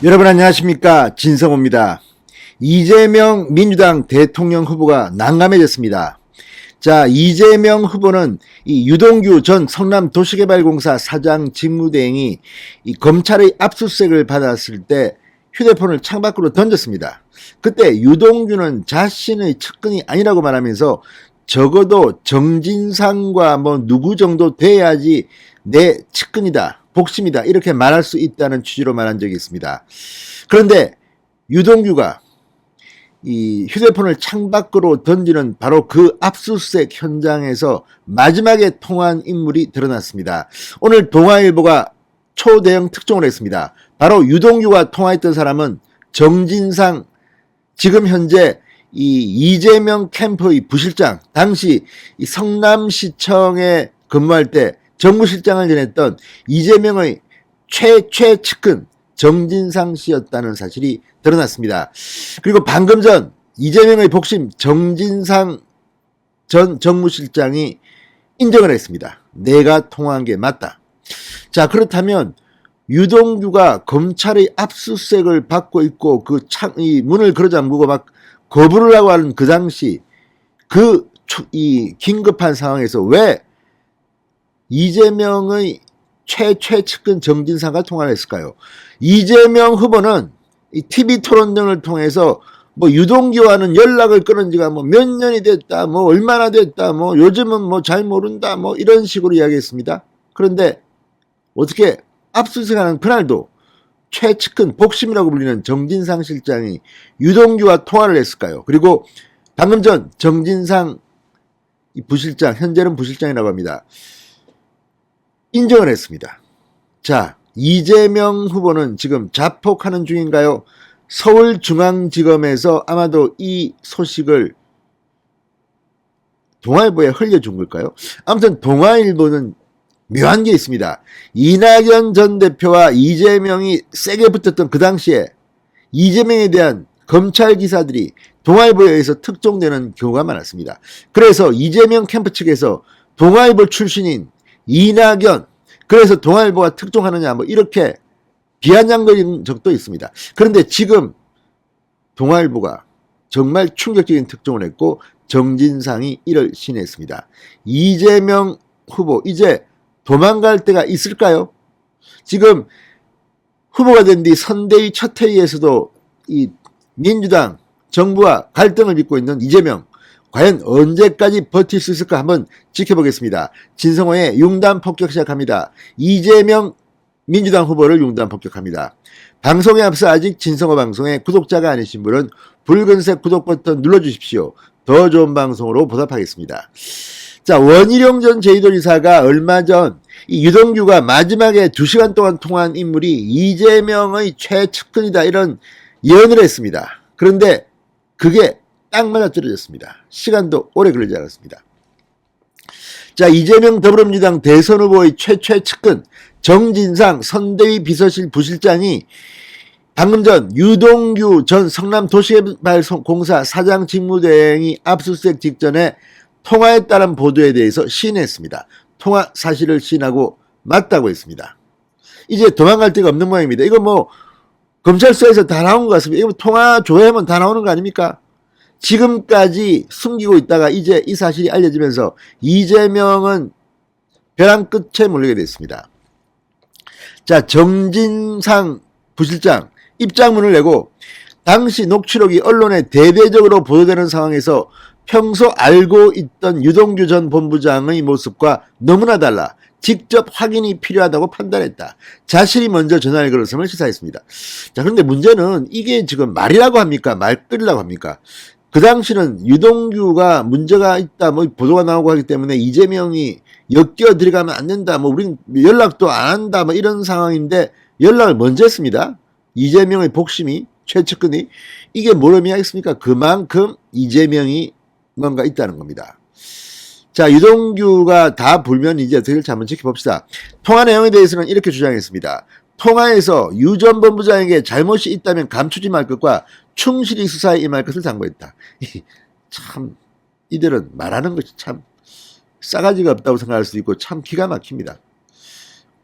여러분 안녕하십니까, 진성호입니다. 이재명 민주당 대통령 후보가 난감해졌습니다. 자, 이재명 후보는 이 유동규 전 성남도시개발공사 사장 직무대행이 이 검찰의 압수수색을 받았을 때 휴대폰을 창밖으로 던졌습니다. 그때 유동규는 자신의 측근이 아니라고 말하면서 적어도 정진상과 누구 정도 돼야지 내 측근이다, 복심이다, 이렇게 말할 수 있다는 취지로 말한 적이 있습니다. 그런데 유동규가 이 휴대폰을 창밖으로 던지는 바로 그 압수수색 현장에서 마지막에 통화한 인물이 드러났습니다. 오늘 동아일보가 초대형 특종을 했습니다. 바로 유동규가 통화했던 사람은 정진상, 지금 현재 이 이재명 캠프의 부실장, 당시 이 성남시청에 근무할 때 정무실장을 지냈던 이재명의 최측근 정진상 씨였다는 사실이 드러났습니다. 그리고 방금 전 이재명의 복심 정진상 전 정무실장이 인정을 했습니다. 내가 통화한 게 맞다. 자, 그렇다면 유동규가 검찰의 압수수색을 받고 있고 이 문을 걸어 잠그고 막 거부를 하고 하는 그 당시 이 긴급한 상황에서 왜 이재명의 최측근 정진상과 통화를 했을까요? 이재명 후보는 이 TV 토론 등을 통해서 유동규와는 연락을 끊은 지가 몇 년이 됐다, 얼마나 됐다, 요즘은 잘 모른다, 이런 식으로 이야기했습니다. 그런데 어떻게 압수수색하는 그날도 최측근 복심이라고 불리는 정진상 실장이 유동규와 통화를 했을까요? 그리고 방금 전 정진상 부실장, 현재는 부실장이라고 합니다, 인정을 했습니다. 자, 이재명 후보는 지금 자폭하는 중인가요? 서울중앙지검에서 아마도 이 소식을 동아일보에 흘려준 걸까요? 아무튼 동아일보는 묘한 게 있습니다. 이낙연 전 대표와 이재명이 세게 붙었던 그 당시에 이재명에 대한 검찰 기사들이 동아일보에 의해서 특종되는 경우가 많았습니다. 그래서 이재명 캠프 측에서 동아일보 출신인 이낙연, 그래서 동아일보가 특종하느냐 이렇게 비아냥거린 적도 있습니다. 그런데 지금 동아일보가 정말 충격적인 특종을 했고 정진상이 이를 신했습니다. 이재명 후보 이제 도망갈 때가 있을까요? 지금 후보가 된 뒤 선대위 첫 회의에서도 이 민주당 정부와 갈등을 빚고 있는 이재명, 과연 언제까지 버틸 수 있을까 한번 지켜보겠습니다. 진성호의 융단 폭격 시작합니다. 이재명 민주당 후보를 융단 폭격합니다. 방송에 앞서 아직 진성호 방송의 구독자가 아니신 분은 붉은색 구독 버튼 눌러주십시오. 더 좋은 방송으로 보답하겠습니다. 자, 원희룡 전 제주도지사가 얼마 전 이 유동규가 마지막에 2시간 동안 통화한 인물이 이재명의 최측근이다, 이런 예언을 했습니다. 그런데 그게 딱 맞아떨어졌습니다. 시간도 오래 걸리지 않았습니다. 자, 이재명 더불어민주당 대선 후보의 최측근 정진상 선대위 비서실 부실장이 방금 전 유동규 전 성남도시개발공사 사장 직무대행이 압수수색 직전에 통화했다는 보도에 대해서 시인했습니다. 통화 사실을 시인하고 맞다고 했습니다. 이제 도망갈 데가 없는 모양입니다. 이거 검찰 수사에서 다 나온 것 같습니다. 이거 통화 조회하면 다 나오는 거 아닙니까? 지금까지 숨기고 있다가 이제 이 사실이 알려지면서 이재명은 벼랑 끝에 몰리게 됐습니다. 자, 정진상 부실장 입장문을 내고 당시 녹취록이 언론에 대대적으로 보도되는 상황에서 평소 알고 있던 유동규 전 본부장의 모습과 너무나 달라 직접 확인이 필요하다고 판단했다. 자신이 먼저 전화를 걸었음을 시사했습니다. 자, 그런데 문제는 이게 지금 말이라고 합니까? 말끝이라고 합니까? 그 당시는 유동규가 문제가 있다, 보도가 나오고 하기 때문에 이재명이 엮여 들어가면 안 된다, 우린 연락도 안 한다, 이런 상황인데 연락을 먼저 했습니다. 이재명의 복심이, 최측근이. 이게 뭘 의미하겠습니까? 그만큼 이재명이 뭔가 있다는 겁니다. 자, 유동규가 다 불면 이제 어떻게 될지 한번 지켜봅시다. 통화 내용에 대해서는 이렇게 주장했습니다. 통화에서 유 전 본부장에게 잘못이 있다면 감추지 말 것과 충실히 수사에 임할 것을 당부했다. 참 이들은 말하는 것이 참 싸가지가 없다고 생각할 수도 있고 참 기가 막힙니다.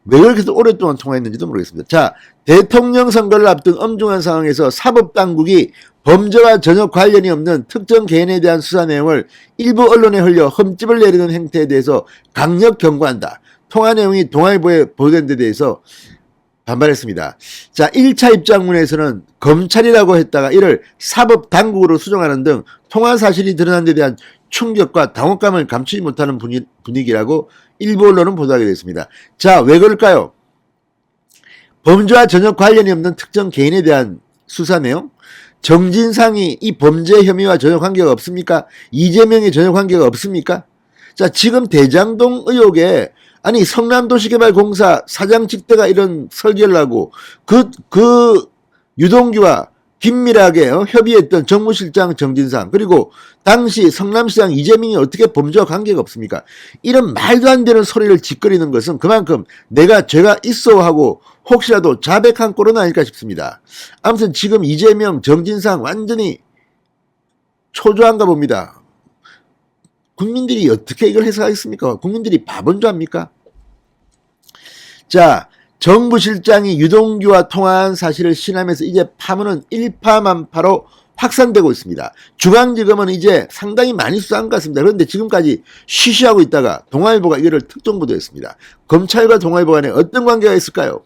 왜 그렇게 오랫동안 통화했는지도 모르겠습니다. 자, 대통령 선거를 앞둔 엄중한 상황에서 사법당국이 범죄와 전혀 관련이 없는 특정 개인에 대한 수사 내용을 일부 언론에 흘려 흠집을 내리는 행태에 대해서 강력 경고한다. 통화 내용이 동아일보에 보도된 데 대해서 반발했습니다. 자, 1차 입장문에서는 검찰이라고 했다가 이를 사법당국으로 수정하는 등 통화 사실이 드러난 데 대한 충격과 당혹감을 감추지 못하는 분위기라고 일부 언론은 보도하게 됐습니다. 자, 왜 그럴까요? 범죄와 전혀 관련이 없는 특정 개인에 대한 수사 내용? 정진상이 이 범죄 혐의와 전혀 관계가 없습니까? 이재명이 전혀 관계가 없습니까? 자, 지금 대장동 의혹에 아니 성남도시개발공사 사장 직대가 이런 설계를 하고 그 유동규와 긴밀하게 협의했던 정무실장 정진상 그리고 당시 성남시장 이재명이 어떻게 범죄와 관계가 없습니까? 이런 말도 안 되는 소리를 짓거리는 것은 그만큼 내가 죄가 있어 하고 혹시라도 자백한 꼴은 아닐까 싶습니다. 아무튼 지금 이재명 정진상 완전히 초조한가 봅니다. 국민들이 어떻게 이걸 해석하겠습니까? 국민들이 바본 줄 압니까? 자, 정부실장이 유동규와 통화한 사실을 시인하면서 이제 파문은 일파만파로 확산되고 있습니다. 중앙지검은 이제 상당히 많이 수사한 것 같습니다. 그런데 지금까지 쉬쉬하고 있다가 동아일보가 이거를 특종보도했습니다. 검찰과 동아일보 간에 어떤 관계가 있을까요?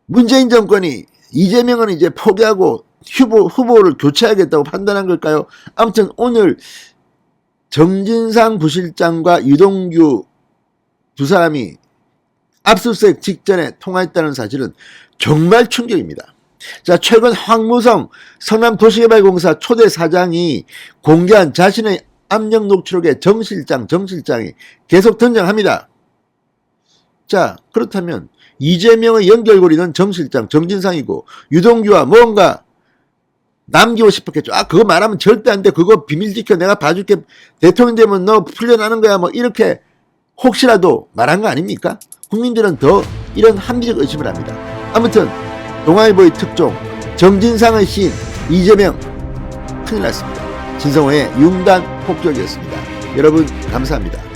문재인 정권이 이재명은 이제 포기하고 후보를 교체하겠다고 판단한 걸까요? 아무튼 오늘 정진상 부실장과 유동규 두 사람이 압수수색 직전에 통화했다는 사실은 정말 충격입니다. 자, 최근 황무성 성남도시개발공사 초대 사장이 공개한 자신의 압력 녹취록에 정실장이 계속 등장합니다. 자, 그렇다면 이재명의 연결고리는 정실장 정진상이고 유동규와 뭔가 남기고 싶었겠죠. 아, 그거 말하면 절대 안 돼. 그거 비밀 지켜. 내가 봐줄게. 대통령 되면 너 풀려나는 거야. 뭐 이렇게 혹시라도 말한 거 아닙니까? 국민들은 더 이런 합리적 의심을 합니다. 아무튼 동아일보의 특종 정진상의 시인 이재명 큰일 났습니다. 진성호의 융단 폭격이었습니다. 여러분 감사합니다.